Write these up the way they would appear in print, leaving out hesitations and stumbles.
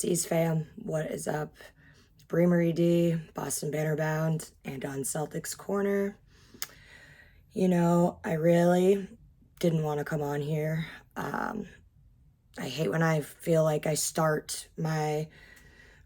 C's fam, what is up? Bremery D, Boston Bannerbound, and on Celtics Corner. I really didn't want to come on here. I hate when I feel like I start my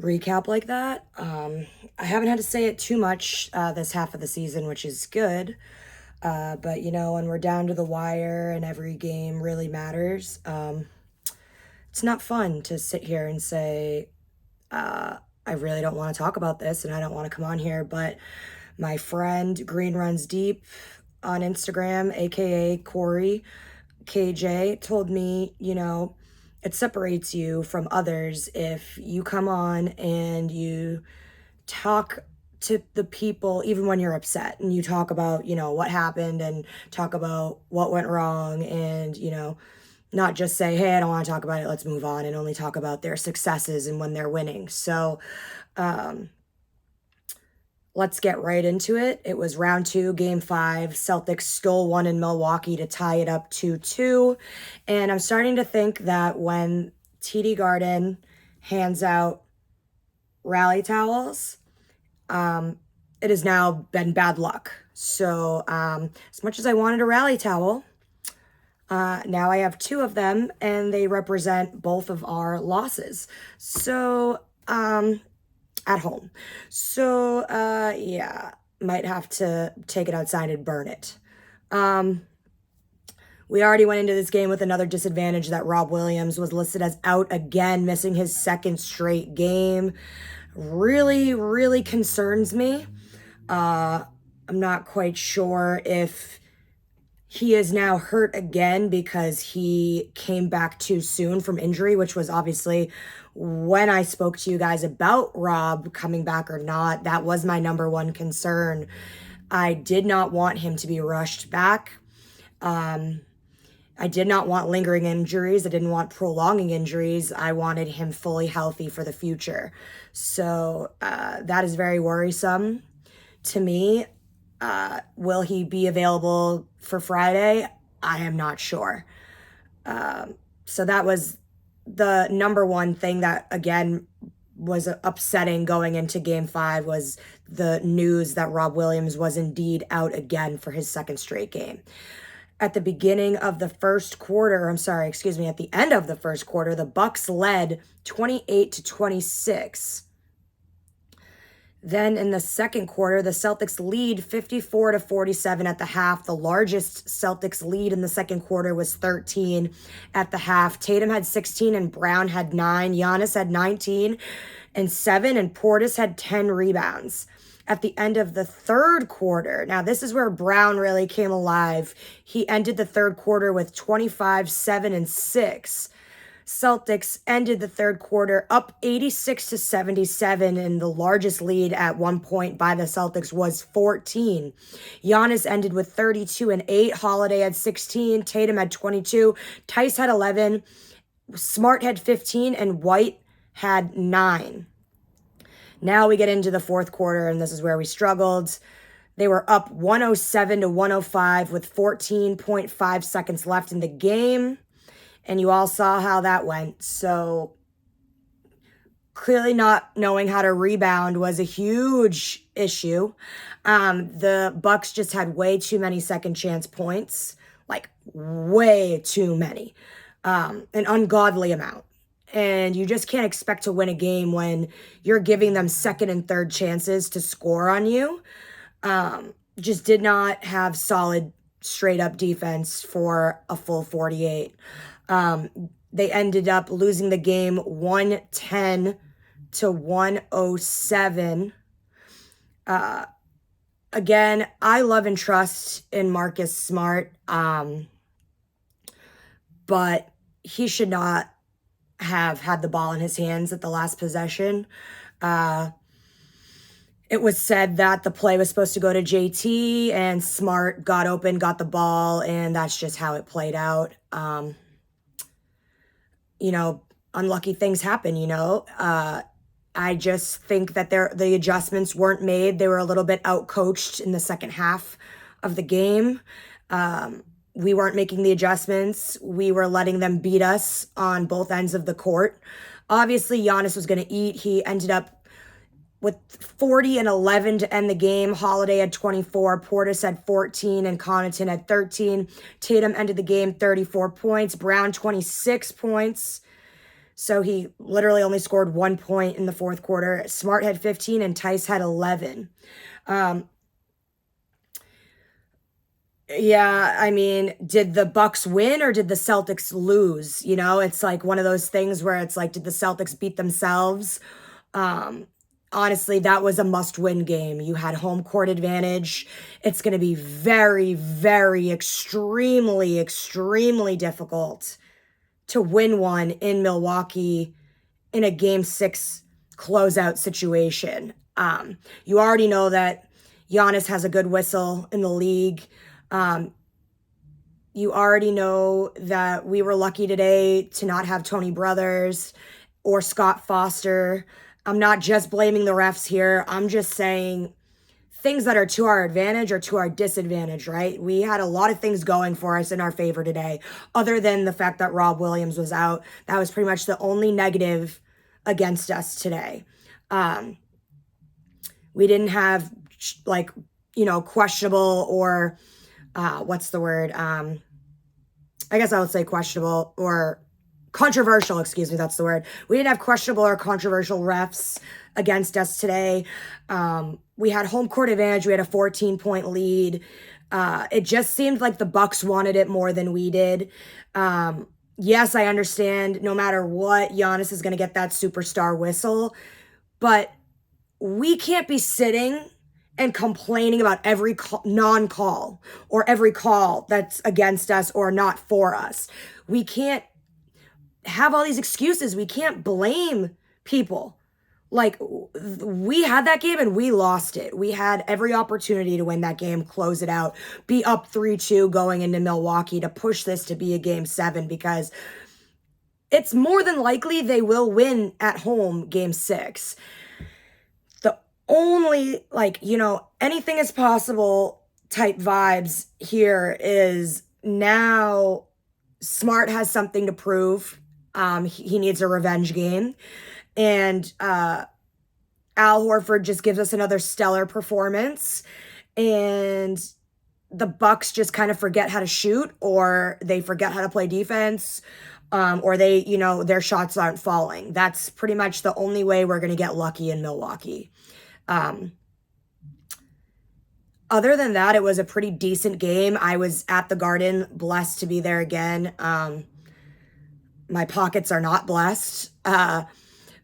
recap like that. I haven't had to say it too much this half of the season, which is good. But when we're down to the wire and every game really matters, it's not fun to sit here and say, I really don't want to talk about this and I don't want to come on here. But my friend Green Runs Deep on Instagram, aka Corey KJ, told me, it separates you from others if you come on and you talk to the people even when you're upset, and you talk about what happened and talk about what went wrong, and not just say, hey, I don't want to talk about it, let's move on, and only talk about their successes and when they're winning. So let's get right into it. It was round 2, game 5. Celtics stole one in Milwaukee to tie it up 2-2. And I'm starting to think that when TD Garden hands out rally towels, it has now been bad luck. So as much as I wanted a rally towel, now I have 2 of them, and they represent both of our losses. So at home. So yeah, might have to take it outside and burn it. We already went into this game with another disadvantage, that Rob Williams was listed as out again, missing his 2nd straight game. Really, really concerns me. I'm not quite sure if he is now hurt again because he came back too soon from injury, which was obviously, when I spoke to you guys about Rob coming back or not, that was my number one concern. I did not want him to be rushed back. I did not want lingering injuries. I didn't want prolonging injuries. I wanted him fully healthy for the future. So that is very worrisome to me. Will he be available for Friday? I am not sure. So that was the number one thing that, again, was upsetting going into game 5, was the news that Rob Williams was indeed out again for his 2nd straight game. At the beginning of the first quarter, at the end of the first quarter, the Bucks led 28-26. Then in the second quarter, the Celtics lead 54-47 at the half. The largest Celtics lead in the second quarter was 13 at the half. Tatum had 16 and Brown had 9. Giannis had 19 and 7, and Portis had 10 rebounds. At the end of the third quarter, now this is where Brown really came alive. He ended the third quarter with 25, 7, and 6. Celtics ended the third quarter up 86-77, and the largest lead at one point by the Celtics was 14. Giannis ended with 32 and 8. Holiday had 16. Tatum had 22. Tice had 11. Smart had 15, and White had 9. Now we get into the fourth quarter, and this is where we struggled. They were up 107-105 with 14.5 seconds left in the game. And you all saw how that went. So clearly not knowing how to rebound was a huge issue. The Bucks just had way too many second chance points, like way too many, an ungodly amount. And you just can't expect to win a game when you're giving them second and third chances to score on you. Just did not have solid straight up defense for a full 48. They ended up losing the game 110-107. Again, I love and trust in Marcus Smart, but he should not have had the ball in his hands at the last possession. It was said that the play was supposed to go to JT, and Smart got open, got the ball, and that's just how it played out. Unlucky things happen, I just think that the adjustments weren't made. They were a little bit outcoached in the second half of the game. We weren't making the adjustments. We were letting them beat us on both ends of the court. Obviously, Giannis was going to eat. He ended up with 40 and 11 to end the game. Holiday had 24, Portis had 14, and Connaughton had 13. Tatum ended the game 34 points, Brown 26 points. So he literally only scored 1 point in the fourth quarter. Smart had 15 and Tice had 11. Yeah, I mean, did the Bucks win or did the Celtics lose? You know, it's like one of those things where it's like, did the Celtics beat themselves? Um, Honestly, that was a must-win game. You had home court advantage. It's going to be very, very, extremely, extremely difficult to win one in Milwaukee in a game 6 closeout situation. You already know that Giannis has a good whistle in the league. You already know that we were lucky today to not have Tony Brothers or Scott Foster. I'm not just blaming the refs here. I'm just saying things that are to our advantage or to our disadvantage, right? We had a lot of things going for us in our favor today, other than the fact that Rob Williams was out. That was pretty much the only negative against us today. We didn't have questionable or what's the word? I guess I would say questionable or controversial, excuse me, that's the word. We didn't have questionable or controversial refs against us today. We had home court advantage. We had a 14-point lead. It just seemed like the Bucks wanted it more than we did. Yes, I understand no matter what, Giannis is going to get that superstar whistle, but we can't be sitting and complaining about every non-call or every call that's against us or not for us. We can't have all these excuses. We can't blame people. Like, we had that game and we lost it. We had every opportunity to win that game, close it out, be up 3-2 going into Milwaukee to push this to be a game 7, because it's more than likely they will win at home game 6. The only, anything is possible type vibes here is now Smart has something to prove. He needs a revenge game. And Al Horford just gives us another stellar performance. And the Bucks just kind of forget how to shoot, or they forget how to play defense, or they, their shots aren't falling. That's pretty much the only way we're going to get lucky in Milwaukee. Other than that, it was a pretty decent game. I was at the Garden, blessed to be there again. My pockets are not blessed.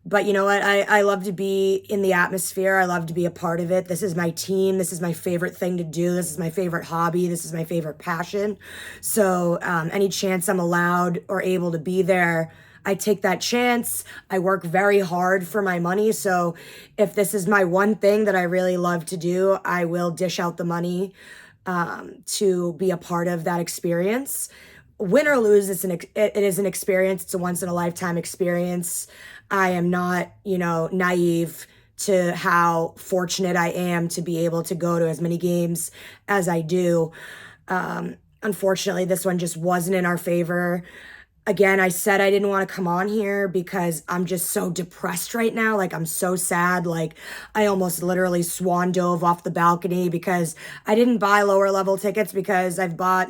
But you know what? I love to be in the atmosphere. I love to be a part of it. This is my team. This is my favorite thing to do. This is my favorite hobby. This is my favorite passion. So any chance I'm allowed or able to be there, I take that chance. I work very hard for my money. So if this is my one thing that I really love to do, I will dish out the money to be a part of that experience. Win or lose, it is an experience. It's a once-in-a-lifetime experience. I am not, naive to how fortunate I am to be able to go to as many games as I do. Unfortunately, this one just wasn't in our favor. Again, I said I didn't want to come on here because I'm just so depressed right now. Like, I'm so sad. Like, I almost literally swan dove off the balcony because I didn't buy lower level tickets, because I've bought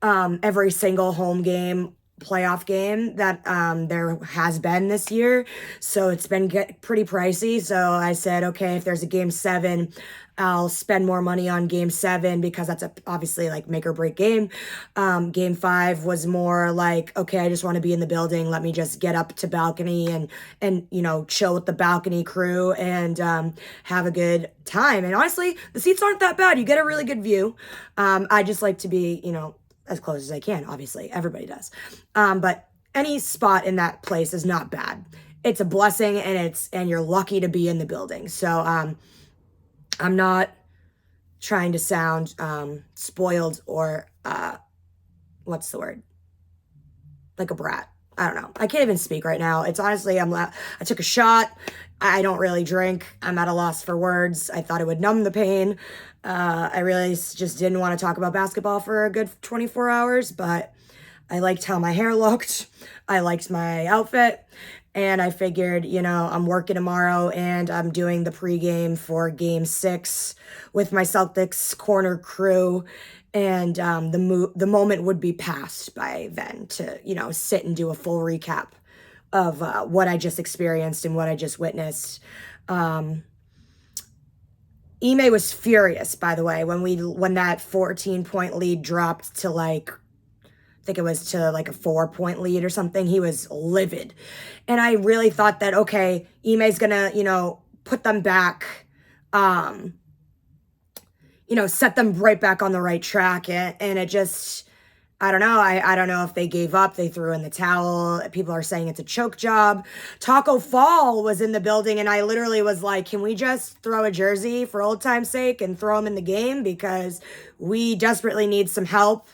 every single home game, playoff game that there has been this year. So it's been pretty pricey. So I said, okay, if there's a game 7, I'll spend more money on game 7, because that's obviously like make or break game. Game 5 was more like, okay, I just want to be in the building. Let me just get up to balcony and chill with the balcony crew and have a good time. And honestly, the seats aren't that bad. You get a really good view. I just like to be, as close as I can. Obviously, everybody does. But any spot in that place is not bad. It's a blessing, and you're lucky to be in the building. So I'm not trying to sound spoiled or what's the word? Like a brat. I don't know. I can't even speak right now. It's honestly, I took a shot. I don't really drink. I'm at a loss for words. I thought it would numb the pain. I really just didn't want to talk about basketball for a good 24 hours, but I liked how my hair looked. I liked my outfit. And I figured, I'm working tomorrow and I'm doing the pregame for game 6 with my Celtics corner crew. And the moment would be past by then to, sit and do a full recap of what I just experienced and what I just witnessed. Ime was furious, by the way, when that 14-point lead dropped to I think it was to a 4-point lead or something. He was livid. And I really thought that, okay, Ime's gonna, put them back, set them right back on the right track. And it just, I don't know. I don't know if they gave up. They threw in the towel. People are saying it's a choke job. Taco Fall was in the building, and I literally was like, can we just throw a jersey for old time's sake and throw him in the game? Because we desperately need some help.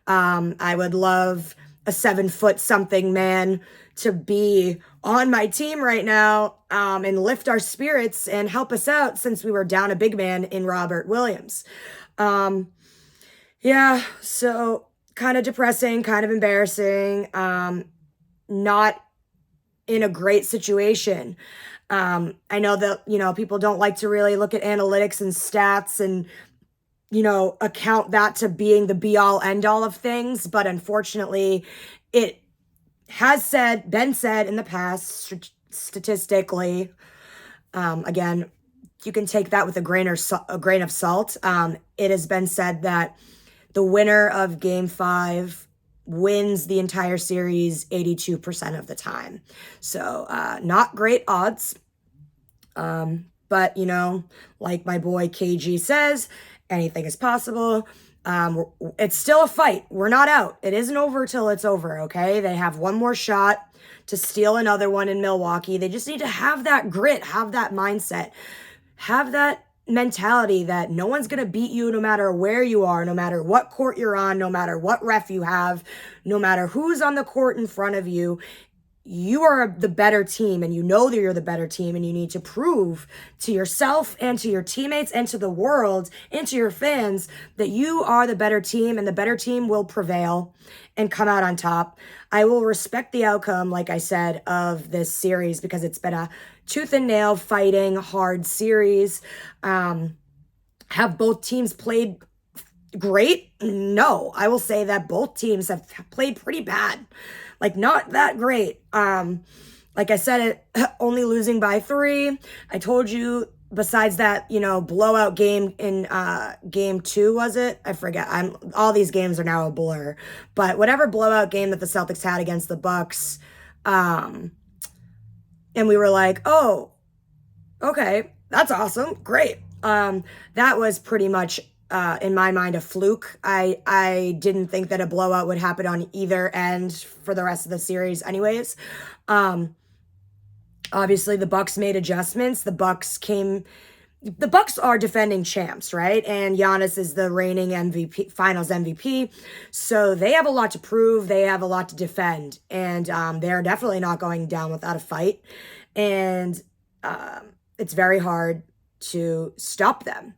I would love a 7-foot something man to be on my team right now, and lift our spirits and help us out since we were down a big man in Robert Williams. Yeah, so kind of depressing, kind of embarrassing, not in a great situation. I know that, people don't like to really look at analytics and stats and account that to being the be all end all of things. But unfortunately, it has been said in the past, statistically, again, you can take that with a grain of salt. It has been said that the winner of Game 5 wins the entire series 82% of the time. So, not great odds. But, like my boy KG says, anything is possible. It's still a fight. We're not out. It isn't over till it's over, okay? They have one more shot to steal another one in Milwaukee. They just need to have that grit, have that mindset, have that mentality that no one's going to beat you no matter where you are, no matter what court you're on, no matter what ref you have, no matter who's on the court in front of you. You are the better team, and you know that you're the better team, and you need to prove to yourself and to your teammates and to the world and to your fans that you are the better team, and the better team will prevail and come out on top. I will respect the outcome, like I said, of this series because it's been a tooth and nail fighting hard series. Have both teams played great? No, I will say that both teams have played pretty bad. Not that great. Like I said, only losing by 3. I told you, besides that, blowout game in game 2, was it? I forget. All these games are now a blur. But whatever blowout game that the Celtics had against the Bucks, and we were like, oh, okay, that's awesome. Great. That was pretty much in my mind, a fluke. I didn't think that a blowout would happen on either end for the rest of the series anyways. Obviously, the Bucks made adjustments. The Bucks are defending champs, right? And Giannis is the reigning MVP, finals MVP. So they have a lot to prove. They have a lot to defend. And they're definitely not going down without a fight. And it's very hard to stop them.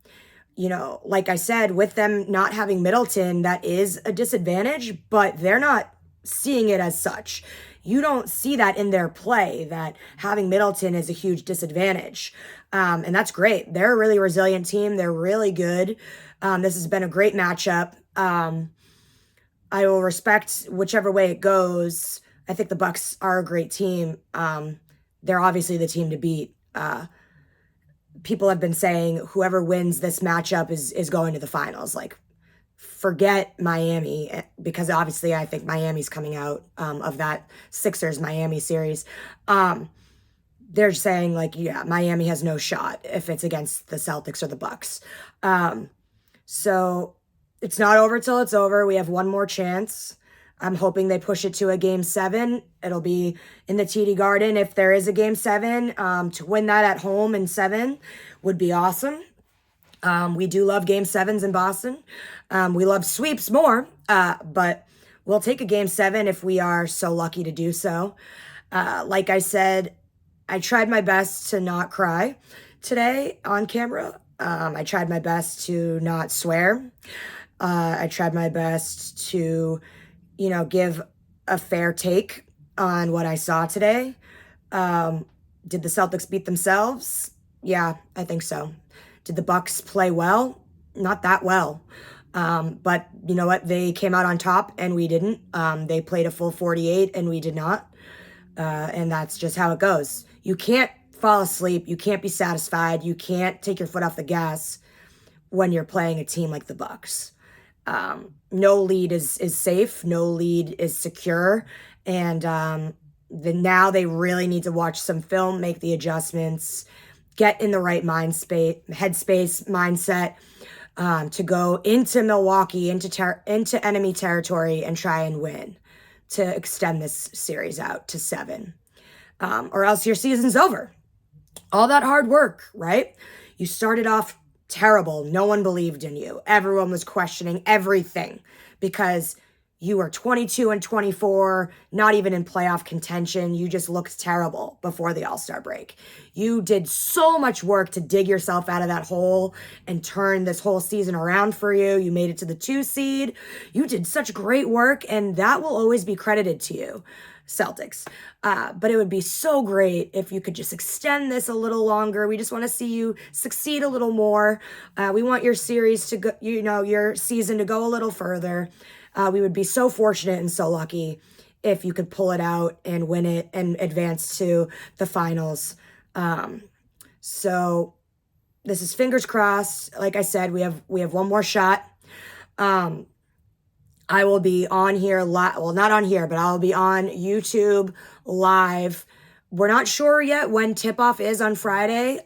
Like I said, with them not having Middleton, that is a disadvantage, but they're not seeing it as such. You don't see that in their play, that having Middleton is a huge disadvantage. And that's great. They're a really resilient team. They're really good. This has been a great matchup. I will respect whichever way it goes. I think the Bucks are a great team. They're obviously the team to beat. People have been saying whoever wins this matchup is going to the finals. Forget Miami, because obviously I think Miami's coming out of that Sixers-Miami series. They're saying, yeah, Miami has no shot if it's against the Celtics or the Bucks. So it's not over till it's over. We have one more chance. I'm hoping they push it to a game 7. It'll be in the TD Garden if there is a game 7. To win that at home in 7 would be awesome. We do love game 7s in Boston. We love sweeps more, but we'll take a game 7 if we are so lucky to do so. Like I said, I tried my best to not cry today on camera. I tried my best to not swear. I tried my best to give a fair take on what I saw today. Did the Celtics beat themselves? Yeah, I think so. Did the Bucks play well? Not that well. But you know what? They came out on top and we didn't. They played a full 48 and we did not. And that's just how it goes. You can't fall asleep. You can't be satisfied. You can't take your foot off the gas when you're playing a team like the Bucks. No lead is safe. No lead is secure. And now they really need to watch some film, make the adjustments, get in the right headspace, mindset to go into Milwaukee, into enemy territory and try and win to extend this series out to 7. Or else your season's over. All that hard work, right? You started off terrible. No one believed in you. Everyone was questioning everything because you were 22 and 24, not even in playoff contention. You just looked terrible before the All-Star break. You did so much work to dig yourself out of that hole and turn this whole season around for you. You made it to the 2 seed. You did such great work, and that will always be credited to you, Celtics. But it would be so great if you could just extend this a little longer. We just want to see you succeed a little more. We want your series to go, your season to go a little further. We would be so fortunate and so lucky if you could pull it out and win it and advance to the finals. So this is fingers crossed. Like I said, we have one more shot. I will be on here live. Well, not on here, but I'll be on YouTube live. We're not sure yet when tip-off is on Friday.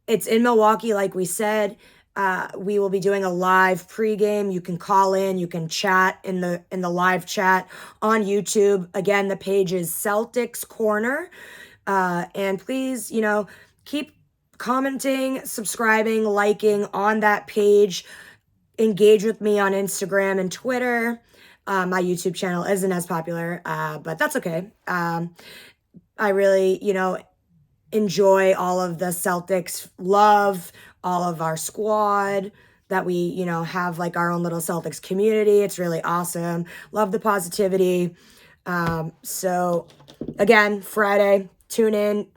It's in Milwaukee, like we said. We will be doing a live pregame. You can call in, you can chat in the live chat on YouTube. Again, the page is Celtics Corner. And please, keep commenting, subscribing, liking on that page. Engage with me on Instagram and Twitter. My YouTube channel isn't as popular, but that's okay. I really, enjoy all of the Celtics love, all of our squad that we, have like our own little Celtics community. It's really awesome. Love the positivity. So again, Friday, tune in.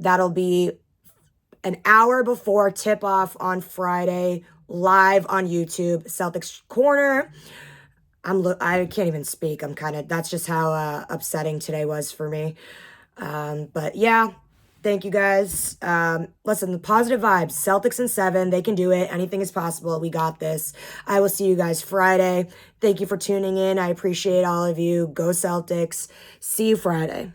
That'll be an hour before tip off on Friday, live on YouTube, Celtics Corner. I can't even speak. That's just how upsetting today was for me. But yeah, thank you guys. Listen, the positive vibes, Celtics in 7, they can do it. Anything is possible. We got this. I will see you guys Friday. Thank you for tuning in. I appreciate all of you. Go Celtics. See you Friday.